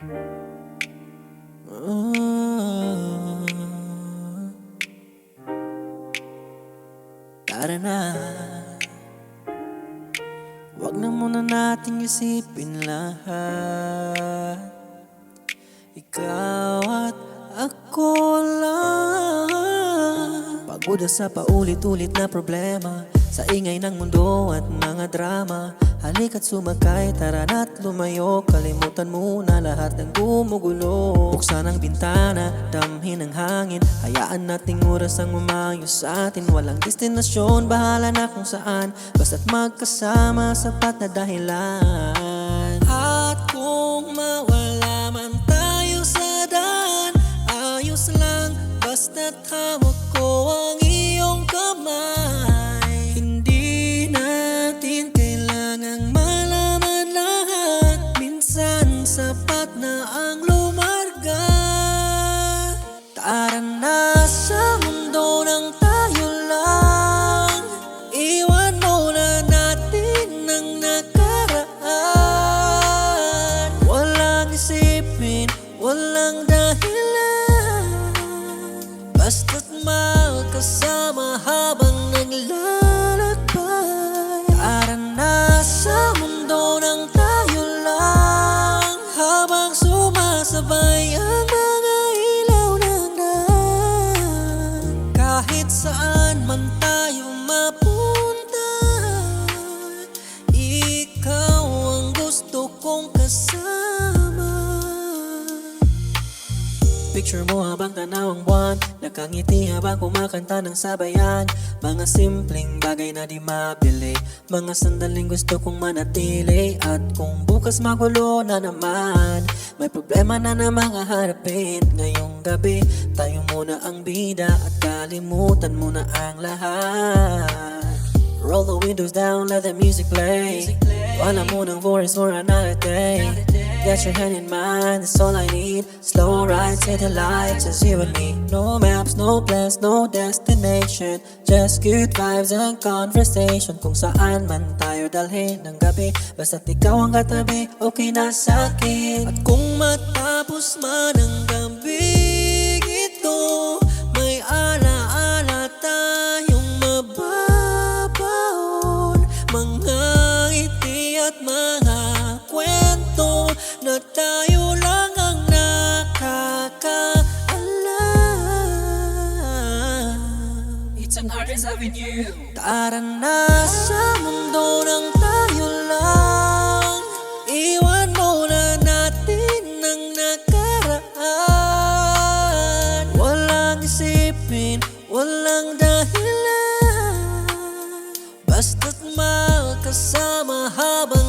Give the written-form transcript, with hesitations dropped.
Oh, tara na, wag na muna nating isipin lahat. Ikaw at ako lang. Pagod na sa paulit-ulit na problema, sa ingay ng mundo at mga drama. Halika't sumakay, tara na't lumayo. Kalimutan muna lahat ng gumugulo. Buksan ang bintana, damhin ang hangin. Hayaan nating oras ang umayos sa atin. Walang destinasyon, bahala na kung saan. Basta't magkasama, sapat na dahilan. At kung mawala man tayo sa daan, ayos lang, basta't hawak ko ang iyong kamay. Hindi natin kailangang malaman lahat. Minsan sapat na ang lumarga. Tara na sa mundo ng tayo lang. Iwan muna natin ang nakaraan. Walang isipin, walang dahilan. Basta't magkasama habang naglalakbay. Tara na sa mundo ng tayo lang. Habang sumasabay ang mga ilaw ng daan. Kahit saan man tayo mapunta, ikaw ang gusto kong kasama. Picture mo habang tanaw ang buwan, nakangiti habang kumakanta ng sabayan. Mga simpleng bagay na di mabili, mga sandaling gusto kong manatili. At kung bukas magulo na naman, may problema na namang haharapin. Ngayong gabi, tayo muna ang bida at kalimutan muna ang lahat. Roll the windows down, let the music play. Wala munang worries for another day. Get your hand in mine, that's all I need. Slow ride, see the lights, just you and me. No maps, no plans, no destination. Just good vibes and conversation. Kung saan man tayo dalhin ng gabi, basta't ikaw ang katabi, okay na sa'kin. At kung matapos man ang gabi ito, may alaala tayong mababaon. Mga ngiti at mga kwento na tayo lang ang nakakaalam. It's an artist avenue. Tara na sa mundo ng tayo lang. Iwan muna natin ang nakaraan. Walang isipin, walang dahilan. Basta't magkasama habang